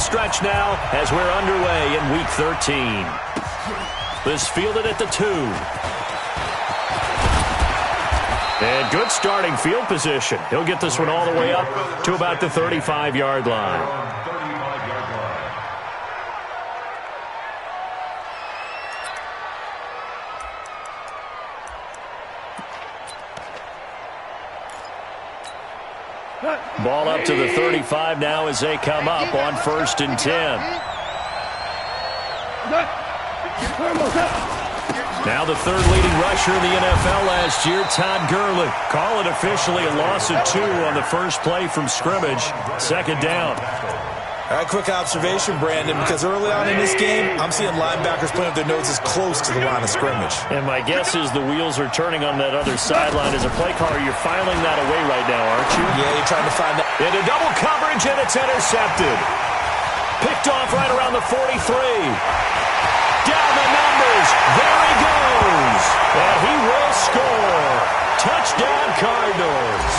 stretch now as we're underway in Week 13. This fielded at the 2. And good starting field position. He'll get this one all the way up to about the 35-yard line. Ball up to the 35 now as they come up on 1st and 10. Now the third leading rusher in the NFL last year, Todd Gurley. Call it officially a loss of 2 on the first play from scrimmage. 2nd down. All right, quick observation, Brandon, because early on in this game, I'm seeing linebackers playing with their noses close to the line of scrimmage. And my guess is the wheels are turning on that other sideline. As a play caller, you're filing that away right now, aren't you? Yeah, you're trying to find that. Into double coverage, and it's intercepted. Picked off right around the 43. Down the numbers. There he goes. And he will score. Touchdown, Cardinals.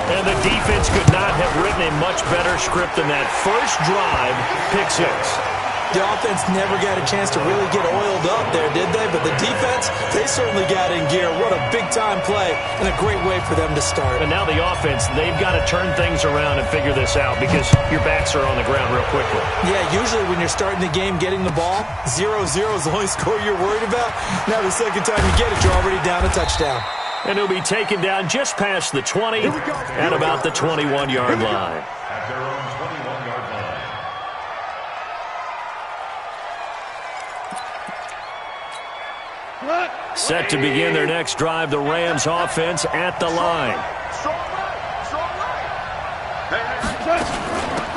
And the defense could not have written a much better script than that. First drive, pick 6. The offense never got a chance to really get oiled up there, did they? But the defense, they certainly got in gear. What a big-time play and a great way for them to start. And now the offense, they've got to turn things around and figure this out because your backs are on the ground real quickly. Yeah, usually when you're starting the game getting the ball, 0-0 is the only score you're worried about. Now the second time you get it, you're already down a touchdown. And he'll be taken down just past the 20 at about the 21-yard line. At their own 21-yard line. Set to begin their next drive, the Rams offense at the line.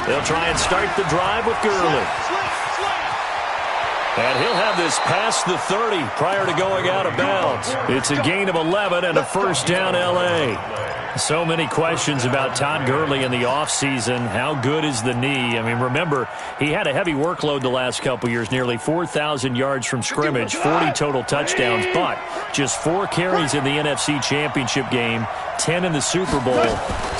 They'll try and start the drive with Gurley. And he'll have this past the 30 prior to going out of bounds. It's a gain of 11 and a first down, L.A. So many questions about Todd Gurley in the offseason. How good is the knee? I mean, remember, he had a heavy workload the last couple years, nearly 4,000 yards from scrimmage, 40 total touchdowns, but just 4 carries in the NFC Championship game, 10 in the Super Bowl.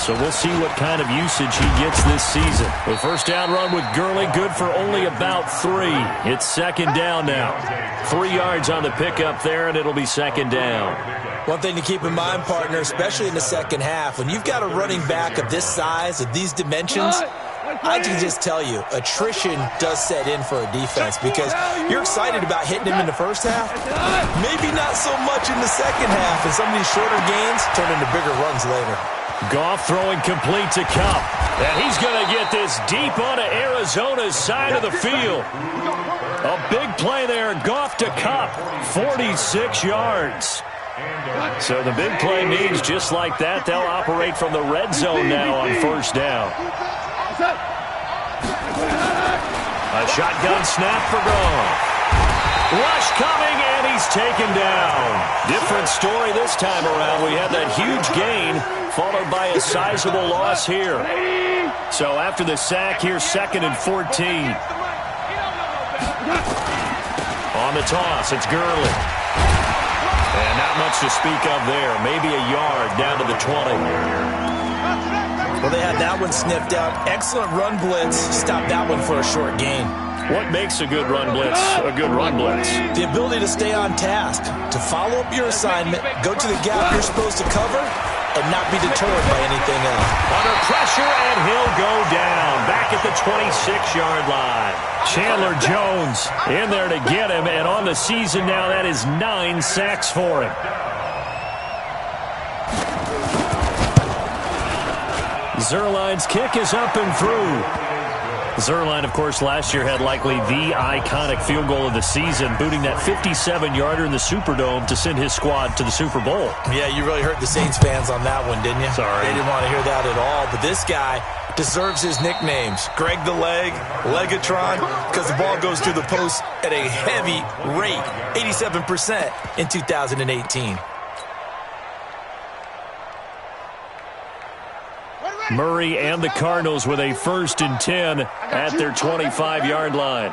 So we'll see what kind of usage he gets this season. The first down run with Gurley, good for only about 3. It's 2nd down now. 3 yards on the pickup there, and it'll be 2nd down. One thing to keep in mind, partner, especially in the second half, when you've got a running back of this size, of these dimensions, I can just tell you, attrition does set in for a defense because you're excited about hitting him in the first half, maybe not so much in the second half, and some of these shorter gains turn into bigger runs later. Goff throwing complete to Kupp, and he's going to get this deep onto Arizona's side of the field. A big play there, Goff to Kupp, 46 yards. So the big play means just like that, they'll operate from the red zone now on first down. A shotgun snap for Goff. Rush coming, and he's taken down. Different story this time around. We had that huge gain, followed by a sizable loss here. So after the sack, here's 2nd and 14. On the toss, it's Gurley. And not much to speak of there. Maybe a yard down to the 20. Well, they had that one sniffed out. Excellent run blitz. Stopped that one for a short gain. What makes a good run blitz a good run blitz? The ability to stay on task, to follow up your assignment, go to the gap you're supposed to cover, and not be deterred by anything else. Under pressure, and he'll go down. Back at the 26-yard line. Chandler Jones in there to get him, and on the season now, that is 9 sacks for him. Zuerlein's kick is up and through. Zuerlein, of course, last year had likely the iconic field goal of the season, booting that 57-yarder in the Superdome to send his squad to the Super Bowl. Yeah, you really hurt the Saints fans on that one, didn't you? Sorry. They didn't want to hear that at all. But this guy deserves his nicknames. Greg the Leg, Legatron, because the ball goes through the post at a heavy rate, 87% in 2018. Murray and the Cardinals with a 1st and 10 at their 25-yard line.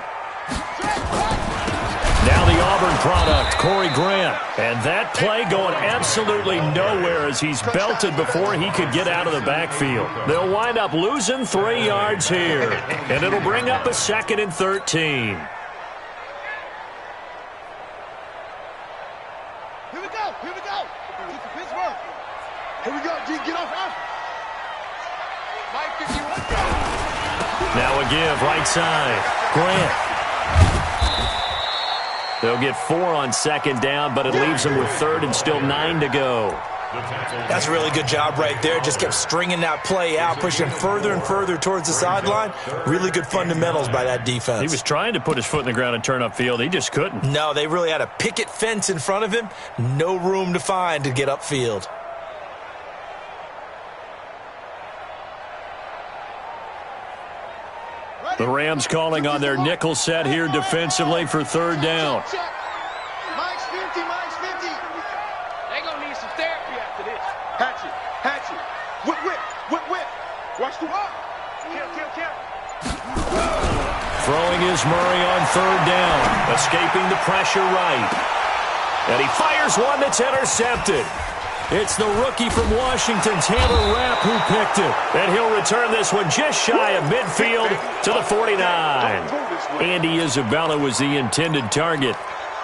Now the Auburn product, Corey Grant. And that play going absolutely nowhere as he's belted before he could get out of the backfield. They'll wind up losing 3 yards here. And it'll bring up a 2nd and 13. Here we go. Here we go. Pittsburgh. Here we go. G, get off. Mike 51. Now a give, right side. Grant. They'll get 4 on 2nd down, but it leaves them with 3rd and still 9 to go. That's a really good job right there. Just kept stringing that play out, pushing further and further towards the sideline. Really good fundamentals by that defense. He was trying to put his foot in the ground and turn upfield. He just couldn't. No, they really had a picket fence in front of him. No room to find to get upfield. The Rams calling on their nickel set here defensively for 3rd down. Mike's 50. They're going to need some therapy after this. Hatchet. Whip. Watch the walk. Kill. Throwing is Murray on 3rd down. Escaping the pressure right. And he fires one that's intercepted. It's the rookie from Washington, Taylor Rapp, who picked it. And he'll return this one just shy of midfield to the 49. Andy Isabella was the intended target.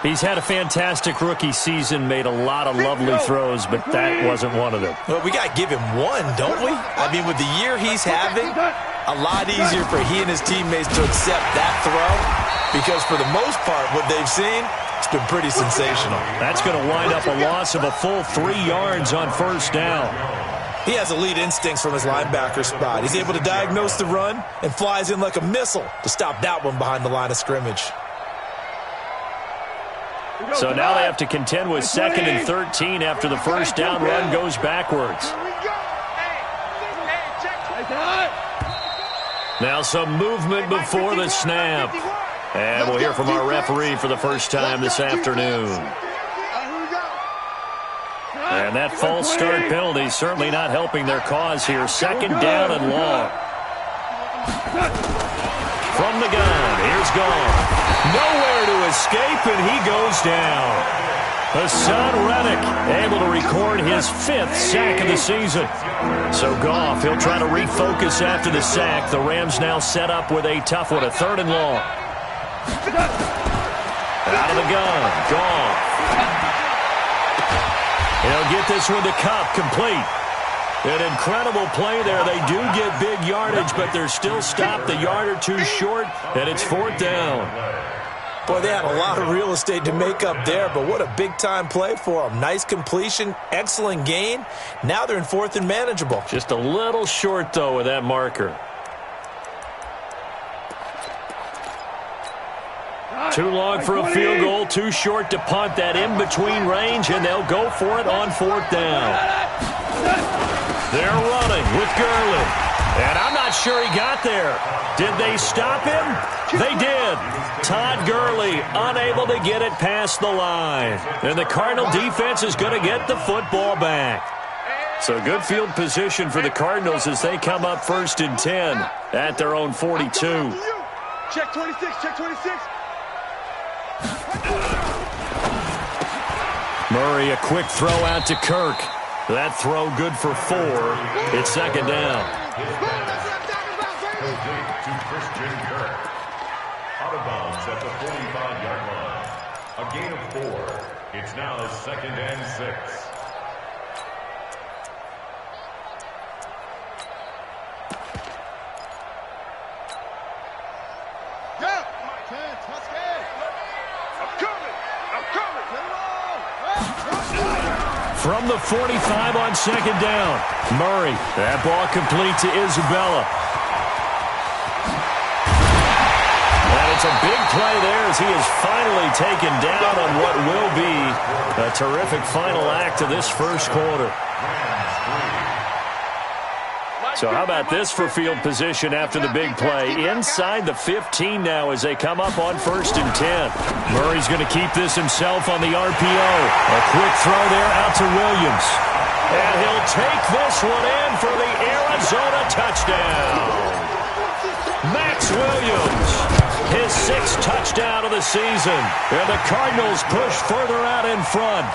He's had a fantastic rookie season, made a lot of lovely throws, but that wasn't one of them. Well, we got to give him one, don't we? I mean, with the year he's having, a lot easier for he and his teammates to accept that throw because for the most part, what they've seen, it's been pretty sensational. That's going to wind up a loss of a full 3 yards on 1st down. He has elite instincts from his linebacker spot. He's able to diagnose the run and flies in like a missile to stop that one behind the line of scrimmage. So now they have to contend with 2nd and 13 after the 1st down run goes backwards. Now some movement before the snap. And we'll hear from our referee for the first time this afternoon. And that false start penalty certainly not helping their cause here. 2nd down and long. From the gun, here's Gone. Nowhere to escape, and he goes down. Hassan Reddick able to record his 5th sack of the season. So Goff, he'll try to refocus after the sack. The Rams now set up with a tough one, a 3rd and long. Out of the gun, Goff. He'll get this one to Kupp, complete. An incredible play there. They do get big yardage, but they're still stopped a yard or 2 short, and it's 4th down. Boy, they had a lot of real estate to make up there, but what a big-time play for them. Nice completion, excellent gain. Now they're in 4th and manageable. Just a little short, though, with that marker. Too long for a field goal, too short to punt. That in-between range, and they'll go for it on 4th down. They're running with Gurley. And I'm not sure he got there. Did they stop him? They did. Todd Gurley unable to get it past the line. And the Cardinal defense is going to get the football back. So good field position for the Cardinals as they come up 1st and 10 at their own 42. Check 26, check 26. Murray, a quick throw out to Kirk. That throw good for 4. It's 2nd down. To Christian Kirk. Out of bounds at the 45-yard line. A gain of 4. It's now 2nd and 6. From the 45 on 2nd down. Murray, that ball complete to Isabella. And it's a big play there as he is finally taken down on what will be a terrific final act of this 1st quarter. So how about this for field position after the big play? Inside the 15 now as they come up on 1st and 10. Murray's going to keep this himself on the RPO. A quick throw there out to Williams. And he'll take this one in for the Arizona touchdown. Max Williams, his 6th touchdown of the season. And the Cardinals push further out in front.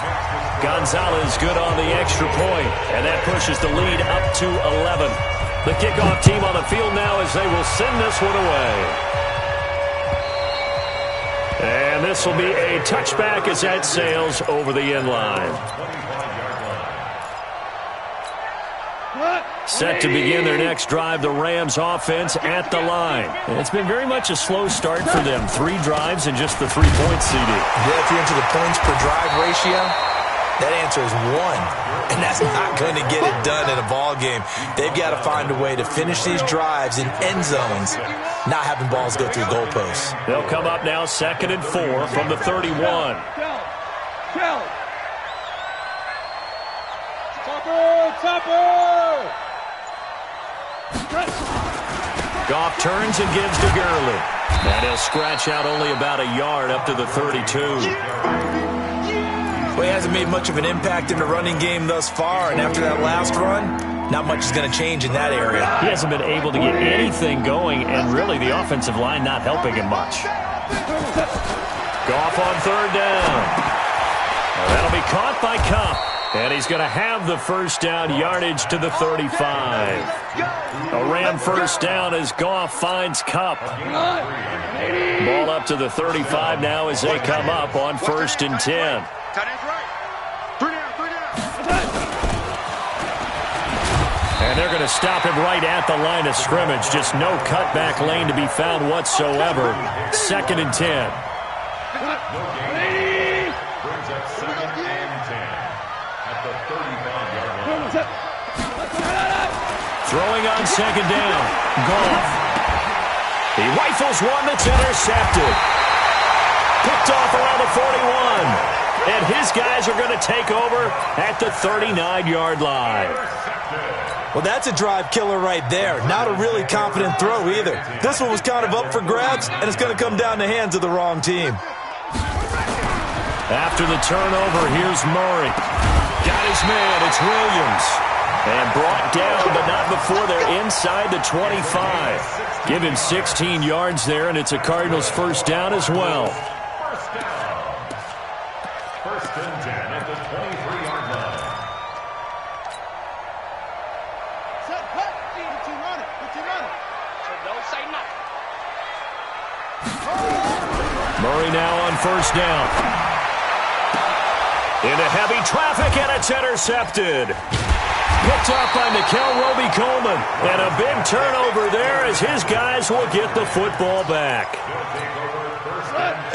Gonzalez good on the extra point, and that pushes the lead up to 11. The kickoff team on the field now as they will send this one away. And this will be a touchback as that sails over the end line. Set to begin their next drive, the Rams offense at the line. And it's been very much a slow start for them. 3 drives and just the 3 points, CD. Yeah, if you're into the points per drive ratio, that answer is 1. And that's not going to get it done in a ball game. They've got to find a way to finish these drives in end zones, not having balls go through goalposts. They'll come up now 2nd and 4 from the 31. Goff turns and gives to Gurley. And he'll scratch out only about a yard up to the 32. Well, he hasn't made much of an impact in the running game thus far, and after that last run, not much is going to change in that area. He hasn't been able to get anything going, and really the offensive line not helping him much. Goff on 3rd down. That'll be caught by Kupp. And he's going to have the first down, yardage to the 35. A Ram first down as Goff finds Kupp. Ball up to the 35 now as they come up on 1st and 10. And they're going to stop him right at the line of scrimmage. Just no cutback lane to be found whatsoever. 2nd and 10. Throwing on 2nd down. Goff. He rifles one that's intercepted. Picked off around the 41. And his guys are going to take over at the 39-yard line. Well, that's a drive killer right there. Not a really confident throw either. This one was kind of up for grabs, and it's going to come down the hands of the wrong team. After the turnover, here's Murray. Got his man. It's Williams. And brought down, but not before they're inside the 25. Give him 16 yards there, and it's a Cardinals first down as well. First and 10 at the 23-yard line. Murray now on first down. Into heavy traffic, and it's intercepted. Picked up by Nickel Roby-Coleman. And a big turnover there as his guys will get the football back.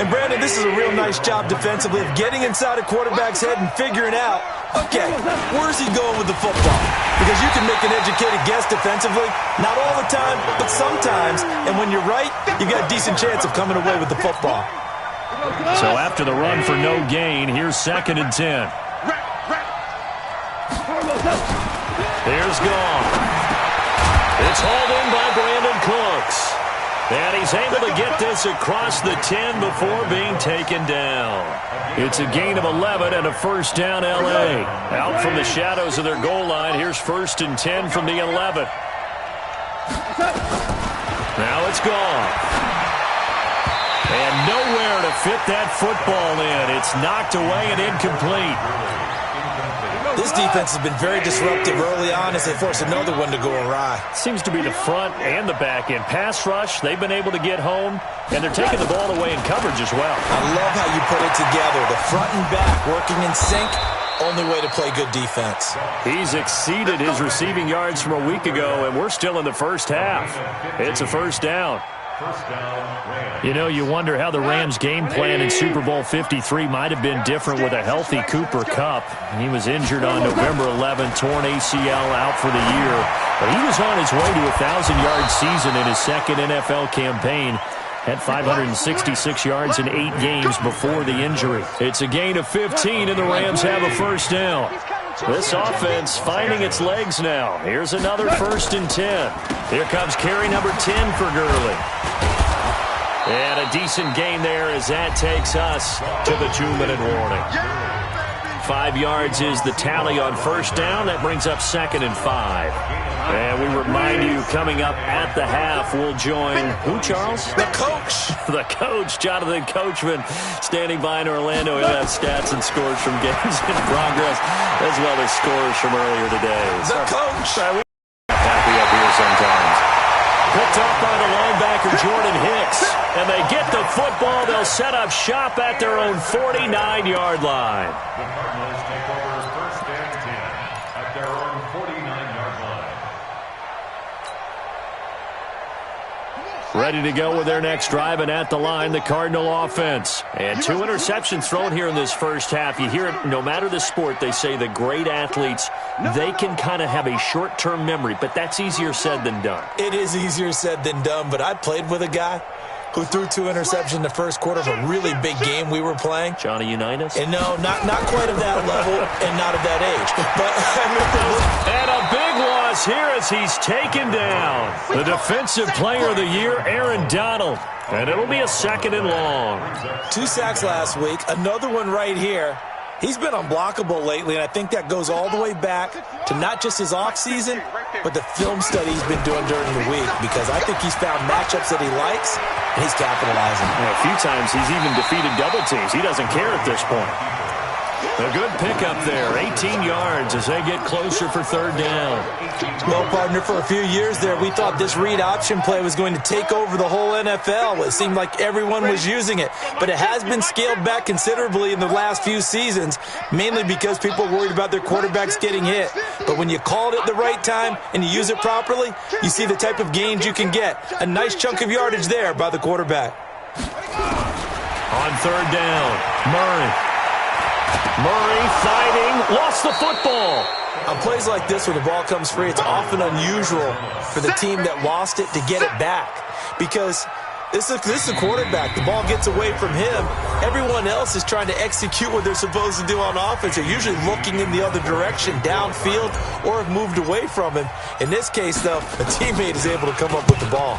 And, Brandon, this is a real nice job defensively of getting inside a quarterback's head and figuring out, okay, where's he going with the football? Because you can make an educated guess defensively. Not all the time, but sometimes. And when you're right, you've got a decent chance of coming away with the football. So after the run for no gain, here's 2nd and 10. Here's Goff. It's hauled in by Brandon Cooks. And he's able to get this across the 10 before being taken down. It's a gain of 11 and a first down L.A. Out from the shadows of their goal line, here's 1st and 10 from the 11. Now it's Goff. And nowhere to fit that football in. It's knocked away and incomplete. This defense has been very disruptive early on as they force another one to go awry. Seems to be the front and the back end. Pass rush, they've been able to get home, and they're taking the ball away in coverage as well. I love how you put it together. The front and back working in sync, only way to play good defense. He's exceeded his receiving yards from a week ago, and we're still in the first half. It's a first down. You know, you wonder how the Rams' game plan in Super Bowl 53 might have been different with a healthy Cooper Kupp. He was injured on November 11, torn ACL out for the year. But he was on his way to a 1,000-yard season in his second NFL campaign. Had 566 yards in 8 games before the injury. It's a gain of 15, and the Rams have a first down. This offense finding its legs now. Here's another 1st and 10. Here comes carry number 10 for Gurley. And a decent gain there as that takes us to the 2-minute warning. 5 yards is the tally on first down. That brings up 2nd and 5. And we remind you, coming up at the half, we'll join who, Charles? The coach. The coach, Jonathan Coachman, standing by in Orlando. He'll have stats and scores from games in progress, as well as scores from earlier today. The coach. Happy up here sometimes. Picked up by the linebacker, Jordan Hicks. And they get the football. They'll set up shop at their own 49-yard line. The Cardinals take over first and 10 at their own 49-yard line. Ready to go with their next drive, and at the line, the Cardinal offense. And 2 interceptions thrown here in this first half. You hear it, no matter the sport, they say the great athletes, they can kind of have a short-term memory, but that's easier said than done. It is easier said than done, but I played with a guy who threw 2 interceptions in the first quarter of a really big game we were playing. Johnny Unitas? And no, not quite of that level and not of that age. But and a big loss here as he's taken down. The Defensive Player of the Year, Aaron Donald. And it'll be a 2nd and long. 2 sacks last week, another one right here. He's been unblockable lately, and I think that goes all the way back to not just his offseason, but the film study he's been doing during the week, because I think he's found matchups that he likes, and he's capitalizing. A few times he's even defeated double teams. He doesn't care at this point. A good pickup there, 18 yards as they get closer for 3rd down. Well, partner, for a few years there, we thought this read option play was going to take over the whole NFL. It seemed like everyone was using it, but it has been scaled back considerably in the last few seasons, mainly because people are worried about their quarterbacks getting hit. But when you call it at the right time and you use it properly, you see the type of gains you can get. A nice chunk of yardage there by the quarterback. On 3rd down, Murray fighting, lost the football. On plays like this where the ball comes free, it's often unusual for the team that lost it to get it back, because this is a quarterback. The ball gets away from him. Everyone else is trying to execute what they're supposed to do on offense. They're usually looking in the other direction, downfield, or have moved away from him. In this case, though, a teammate is able to come up with the ball.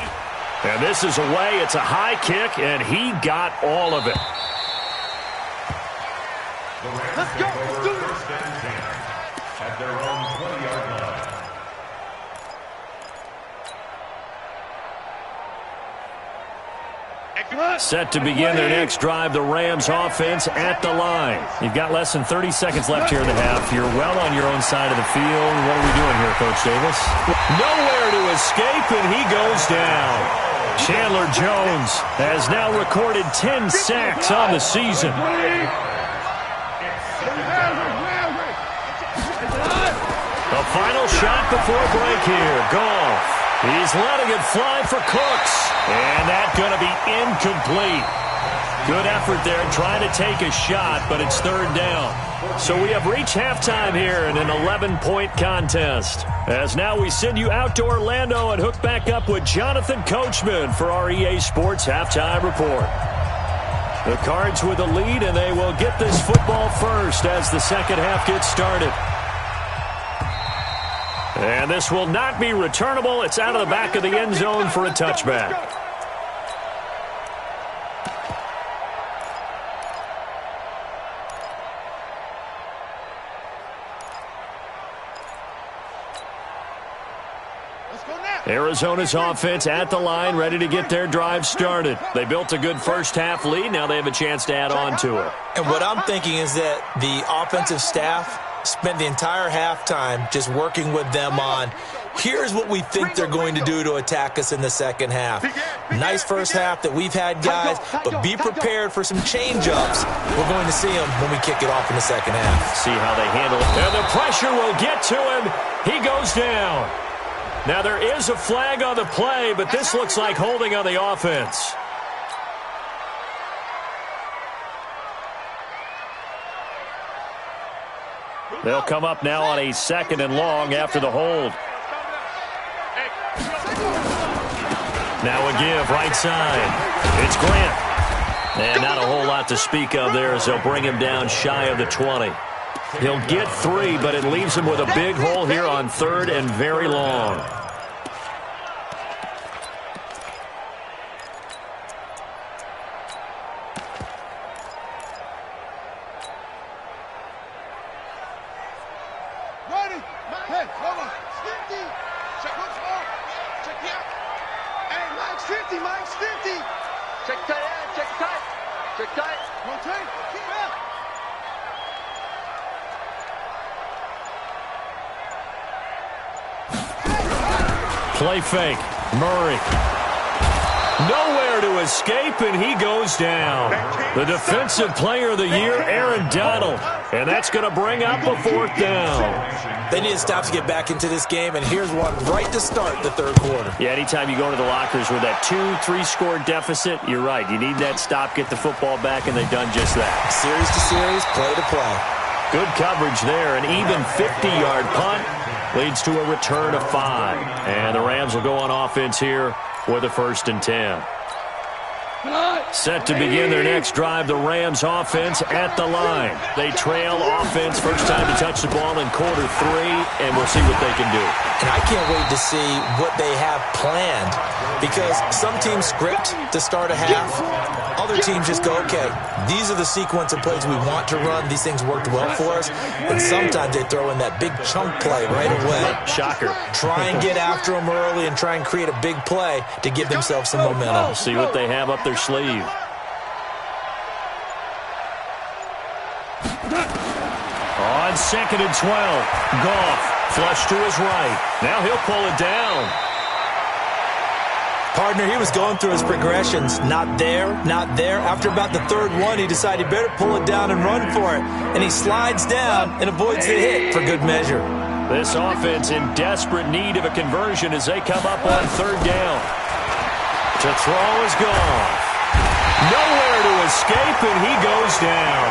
And this is away. It's a high kick, and he got all of it. Let's go. Let's do it. First and 10 at their own 20-yard line. Set to begin their next drive, the Rams offense at the line. You've got less than 30 seconds left here in the half. You're well on your own side of the field. What are we doing here, Coach Davis? Nowhere to escape, and he goes down. Chandler Jones has now recorded 10 sacks on the season. The final shot before break here. Goff. He's letting it fly for Cooks. And that's going to be incomplete. Good effort there trying to take a shot, but it's 3rd down. So we have reached halftime here in an 11-point contest. As now we send you out to Orlando and hook back up with Jonathan Coachman for our EA Sports Halftime Report. The Cards with the lead, and they will get this football first as the second half gets started. And this will not be returnable. It's out of the back of the end zone for a touchback. Arizona's offense at the line, ready to get their drive started. They built a good first-half lead. Now they have a chance to add on to it. And what I'm thinking is that the offensive staff spent the entire halftime just working with them on, here's what we think they're going to do to attack us in the second half. Nice first half that we've had, guys, but be prepared for some change-ups. We're going to see them when we kick it off in the second half. See how they handle it. And the pressure will get to him. He goes down. Now there is a flag on the play, but this looks like holding on the offense. They'll come up now on a 2nd and long after the hold. Now a give right side. It's Grant. And not a whole lot to speak of there as they'll bring him down shy of the 20. He'll get 3, but it leaves him with a big hole here on 3rd and very long. 50, Mike's 50. Check tight end, check tight. Check tight. Rotate, keep out. Play fake. Murray. Nowhere to escape, and he goes down. The defensive player of the year, Aaron Donald. And that's going to bring up a 4th down. They need to stop to get back into this game, and here's one right to start the 3rd quarter. Yeah, anytime you go to the lockers with that 2-3 score deficit, you're right. You need that stop, get the football back, and they've done just that. Series to series, play to play. Good coverage there. An even 50-yard punt leads to a return of 5. And the Rams will go on offense here with a 1st and 10. Set to begin their next drive, the Rams offense at the line. They trail offense, first time to touch the ball in quarter 3, and we'll see what they can do. And I can't wait to see what they have planned, because some teams script to start a half. Other teams just go, okay, these are the sequence of plays we want to run. These things worked well for us. And sometimes they throw in that big chunk play right away. Shocker. Try and get after them early and try and create a big play to give themselves some momentum. See what they have up their sleeve. On 2nd and 12, Goff flush to his right. Now he'll pull it down. Partner, he was going through his progressions. Not there, not there. After about the 3rd one, he decided he better pull it down and run for it. And he slides down and avoids the hit for good measure. This offense in desperate need of a conversion as they come up on 3rd down. To throw is Goff. Nowhere to escape, and he goes down.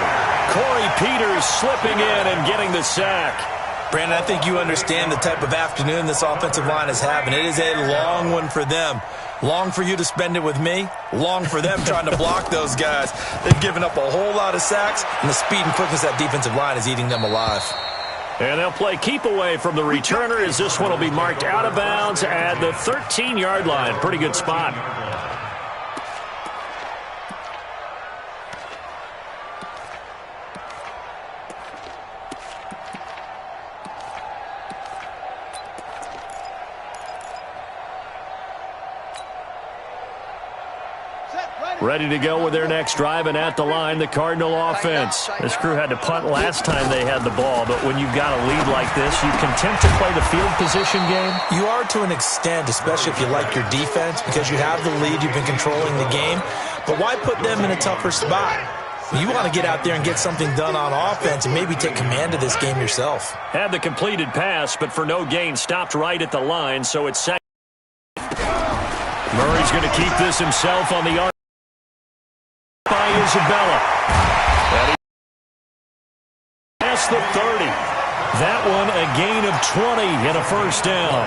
Corey Peters slipping in and getting the sack. Brandon, I think you understand the type of afternoon this offensive line is having. It is a long one for them. Long for you to spend it with me. Long for them trying to block those guys. They've given up a whole lot of sacks, and the speed and quickness of that defensive line is eating them alive. And they'll play keep away from the returner as this one will be marked out of bounds at the 13-yard line. Pretty good spot. Ready to go with their next drive, and at the line, the Cardinal offense. This crew had to punt last time they had the ball, but when you've got a lead like this, you content to play the field position game? You are to an extent, especially if you like your defense, because you have the lead, you've been controlling the game. But why put them in a tougher spot? You want to get out there and get something done on offense and maybe take command of this game yourself. Had the completed pass, but for no gain, stopped right at the line, so it's second. Murray's going to keep this himself on the arm. By Isabella. Past the 30. That one a gain of 20 and a 1st down.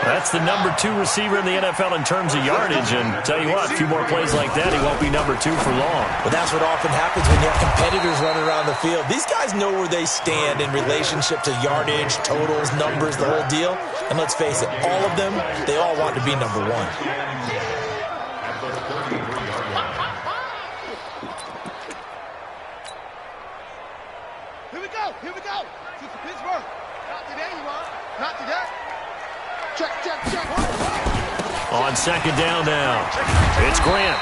That's the number 2 receiver in the NFL in terms of yardage, and tell you what, a few more plays like that, he won't be number 2 for long. But that's what often happens when you have competitors running around the field. These guys know where they stand in relationship to yardage, totals, numbers, the whole deal. And let's face it, all of them, they all want to be number 1. Here we go. To Pittsburgh. Not today, you are. Not today. Check. On 2nd down now, it's Grant.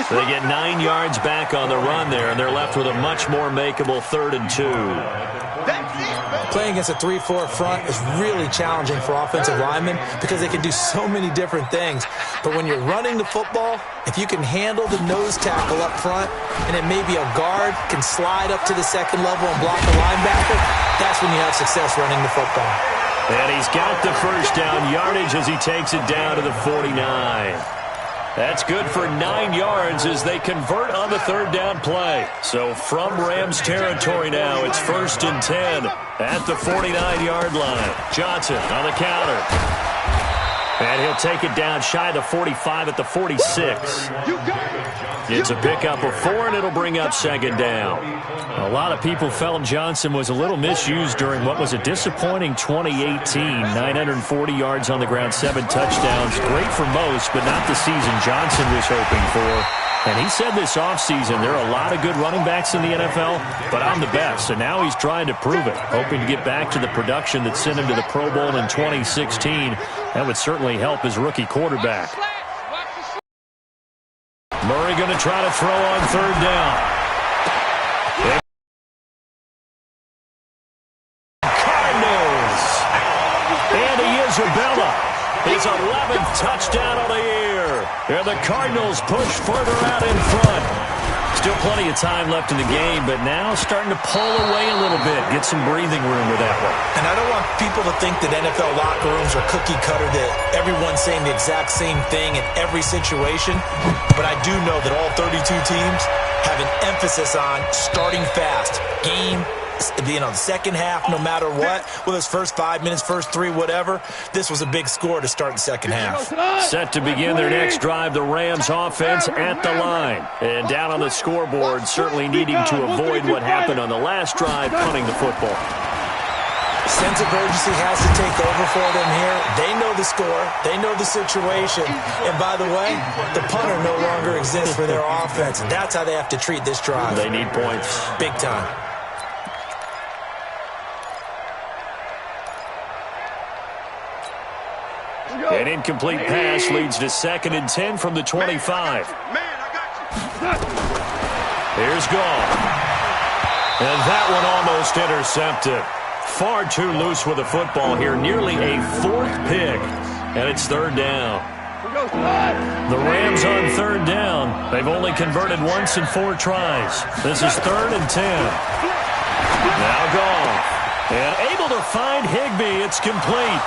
They get 9 yards back on the run there, and they're left with a much more makeable 3rd and 2. Playing against a 3-4 front is really challenging for offensive linemen because they can do so many different things. But when you're running the football, if you can handle the nose tackle up front, and then maybe a guard can slide up to the 2nd level and block a linebacker, that's when you have success running the football. And he's got the 1st down yardage as he takes it down to the 49. That's good for 9 yards as they convert on the 3rd down play. So from Rams territory now, it's 1st and 10 at the 49-yard line. Johnson on the counter. And he'll take it down shy of the 45 at the 46. It's a pickup of 4, and it'll bring up 2nd down. A lot of people felt Johnson was a little misused during what was a disappointing 2018. 940 yards on the ground, 7 touchdowns. Great for most, but not the season Johnson was hoping for. And he said this offseason there are a lot of good running backs in the NFL, but I'm the best. So now he's trying to prove it, hoping to get back to the production that sent him to the Pro Bowl in 2016. That would certainly help his rookie quarterback. Murray going to try to throw on third down. Cardinals. Andy Isabella. His 11th touchdown of the year. And the Cardinals push further out in front. Still plenty of time left in the game, but now starting to pull away a little bit. Get some breathing room with that one. And I don't want people to think that NFL locker rooms are cookie cutter, that everyone's saying the exact same thing in every situation. But I do know that all 32 teams have an emphasis on starting fast. Game, the second half, no matter what, whether it's first 5 minutes, first 3, whatever, this was a big score to start the second half. Set to begin their next drive, the Rams offense at the line. And down on the scoreboard, certainly needing to avoid what happened on the last drive, punting the football. Sense of urgency has to take over for them here. They know the score. They know the situation. And by the way, the punter no longer exists for their offense. And that's how they have to treat this drive. They need points. Big time. An incomplete pass leads to 2nd and 10 from the 25. Here's Gall. And that one almost intercepted. Far too loose with the football here. Nearly a 4th pick. And it's third down. The Rams on third down. They've only converted once in 4 tries. This is 3rd and 10. Now Gall. And able to find Higbee. It's complete.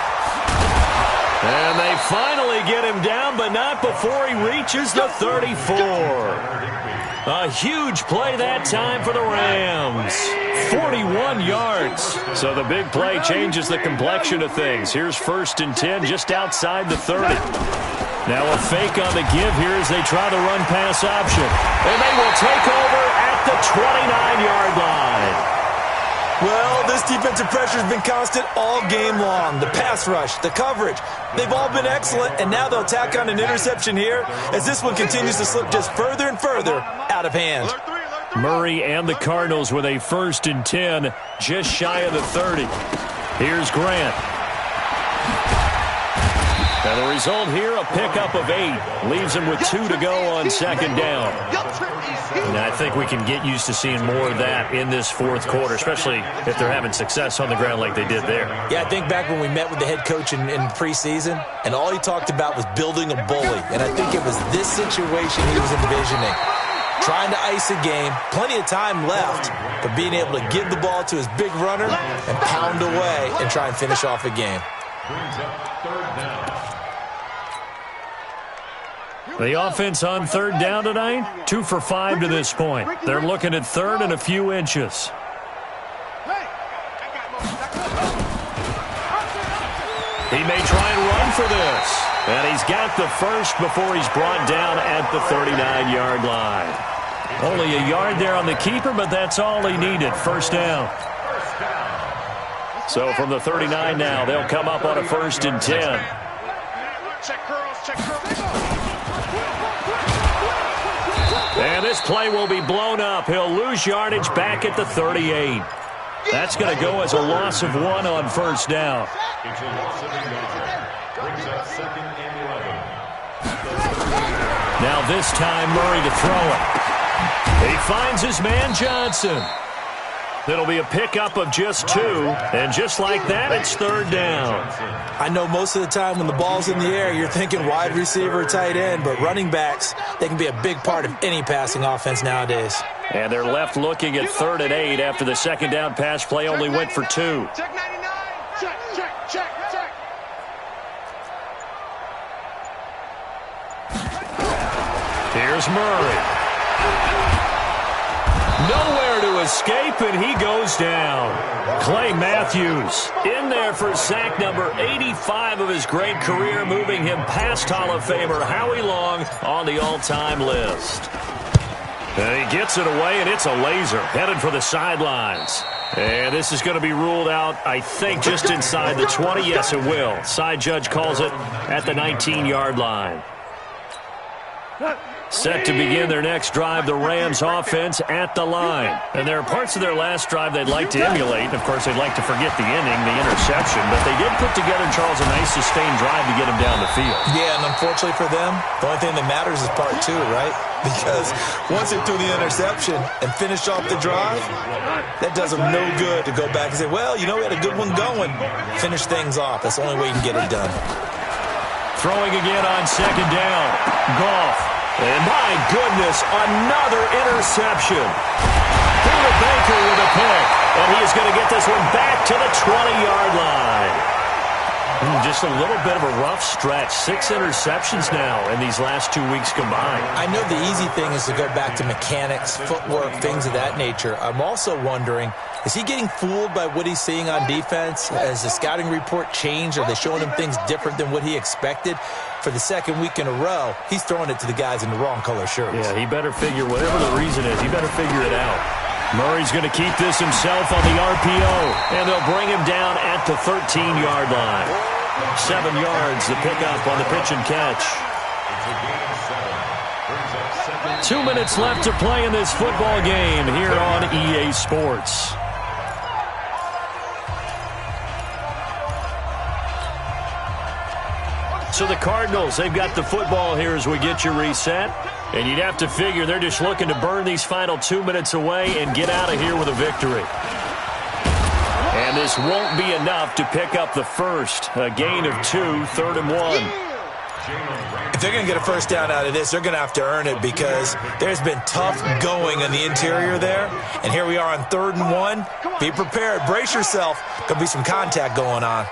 And they finally get him down, but not before he reaches the 34. A huge play that time for the Rams. 41 yards. So the big play changes the complexion of things. Here's 1st and 10 just outside the 30. Now a fake on the give here as they try the run-pass option. And they will take over at the 29-yard line. Well, this defensive pressure has been constant all game long. The pass rush, the coverage, they've all been excellent, and now they'll tack on an interception here as this one continues to slip just further and further out of hand. Murray and the Cardinals with a 1st and 10, just shy of the 30. Here's Grant. And the result here, a pickup of 8. Leaves him with 2 to go on 2nd down. And I think we can get used to seeing more of that in this 4th quarter, especially if they're having success on the ground like they did there. Yeah, I think back when we met with the head coach in preseason, and all he talked about was building a bully. And I think it was this situation he was envisioning. Trying to ice a game, plenty of time left, but being able to give the ball to his big runner and pound away and try and finish off a game. Brings up 3rd down. The offense on third down tonight, 2 for 5 to this point. They're looking at 3rd and a few inches. He may try and run for this. And he's got the first before he's brought down at the 39-yard line. Only a yard there on the keeper, but that's all he needed. 1st down. So from the 39 now, they'll come up on a 1st and 10. Check curls, check curls. And this play will be blown up. He'll lose yardage back at the 38. That's going to go as a loss of 1 on 1st down. It's a loss of 1 yard. Brings up 2nd and 11. Now this time Murray to throw it. He finds his man Johnson. That'll be a pickup of just 2. And just like that, it's 3rd down. I know most of the time when the ball's in the air, you're thinking wide receiver or tight end, but running backs, they can be a big part of any passing offense nowadays. And they're left looking at 3rd and 8 after the 2nd down pass play only went for 2. Check 99. Check, check, check, check. Here's Murray. Nowhere to escape, and he goes down. Clay Matthews in there for sack number 85 of his great career, moving him past Hall of Famer Howie Long on the all-time list. And he gets it away, and it's a laser headed for the sidelines. And this is going to be ruled out, I think, just inside the 20. Yes, it will. Side judge calls it at the 19-yard line. Set to begin their next drive, the Rams offense at the line. And there are parts of their last drive they'd like to emulate. Of course, they'd like to forget the inning, the interception. But they did put together, Charles, a nice sustained drive to get him down the field. Yeah, and unfortunately for them, the only thing that matters is part two, right? Because once they threw the interception and finished off the drive, that does them no good to go back and say, well, you know, we had a good one going. Finish things off. That's the only way you can get it done. Throwing again on second down. Goff. And my goodness, another interception. Through the Baker with a pick. And he is going to get this one back to the 20-yard line. Just a little bit of a rough stretch. 6 interceptions now in these last 2 weeks combined. I know the easy thing is to go back to mechanics, footwork, things of that nature. I'm also wondering, is he getting fooled by what he's seeing on defense? Has the scouting report changed? Are they showing him things different than what he expected? For the second week in a row, he's throwing it to the guys in the wrong color shirts. Yeah, he better figure, whatever the reason is, he better figure it out. Murray's going to keep this himself on the RPO, and they'll bring him down at the 13-yard line. 7 yards, the pickup on the pitch and catch. 2 minutes left to play in this football game here on EA Sports. So the Cardinals, they've got the football here as we get you reset. And you'd have to figure they're just looking to burn these final 2 minutes away and get out of here with a victory. And this won't be enough to pick up the first. A gain of 2, 3rd and 1. If they're going to get a first down out of this, they're going to have to earn it because there's been tough going in the interior there. And here we are on 3rd and 1. Be prepared. Brace yourself. Going to be some contact going on.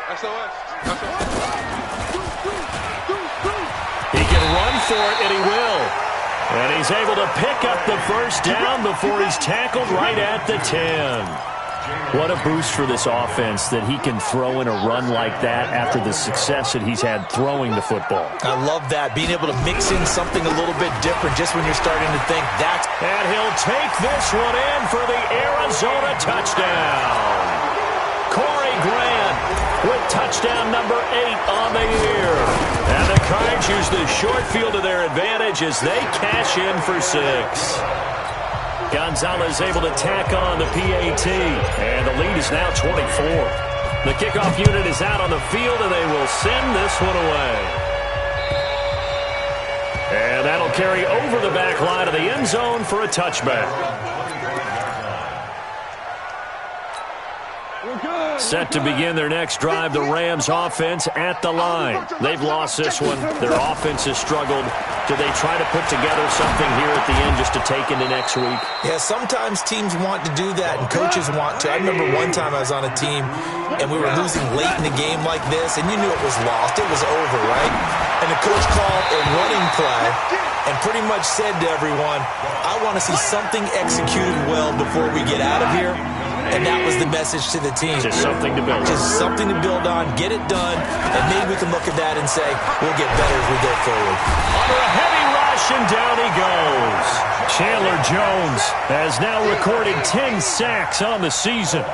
He can run for it, and he will. And he's able to pick up the first down before he's tackled right at the 10. What a boost for this offense that he can throw in a run like that after the success that he's had throwing the football. I love that, being able to mix in something a little bit different just when you're starting to think that's... And he'll take this one in for the Arizona touchdown. Corey Grant with touchdown number 8 on the year. And the Cards use the short field to their advantage as they cash in for 6. Gonzalez able to tack on the PAT, and the lead is now 24. The kickoff unit is out on the field, and they will send this one away. And that'll carry over the back line of the end zone for a touchback. Set to begin their next drive, the Rams offense at the line. They've lost this one. Their offense has struggled. Do they try to put together something here at the end just to take into next week? Yeah, sometimes teams want to do that and coaches want to. I remember one time I was on a team and we were losing late in the game like this, and you knew it was lost. It was over, right? And the coach called a running play and pretty much said to everyone, I want to see something executed well before we get out of here. And that was the message to the team. Just something to build on. Just something to build on, get it done, and maybe we can look at that and say, we'll get better as we go forward. Under a heavy rush, and down he goes. Chandler Jones has now recorded 10 sacks on the season.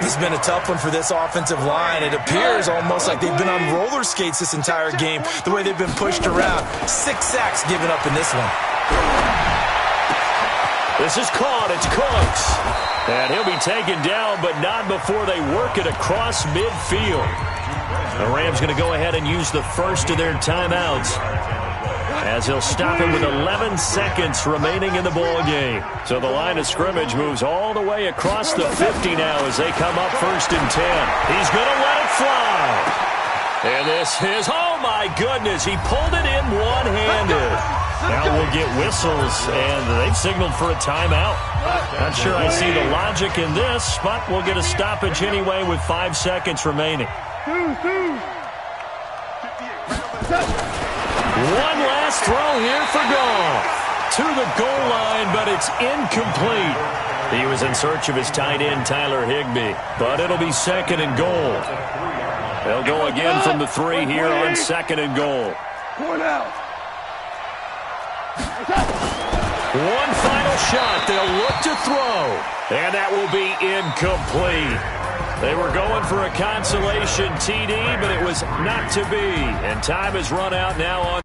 It's been a tough one for this offensive line. It appears almost like they've been on roller skates this entire game, the way they've been pushed around. 6 sacks given up in this one. This is caught. It's Cooks. And he'll be taken down, but not before they work it across midfield. The Rams going to go ahead and use the first of their timeouts, as he'll stop him with 11 seconds remaining in the ball game. So the line of scrimmage moves all the way across the 50 now as they come up 1st and 10. He's going to let it fly. And this is, oh my goodness, he pulled it in one-handed. Now we'll get whistles, and they've signaled for a timeout. Not sure I see the logic in this, but we'll get a stoppage anyway with 5 seconds remaining. One last throw here for Goff. To the goal line, but it's incomplete. He was in search of his tight end, Tyler Higbee, but it'll be 2nd and goal. They'll go again from the 3 here on 2nd and goal. Point out. One final shot. They'll look to throw. And that will be incomplete. They were going for a consolation TD, but it was not to be. And time has run out now on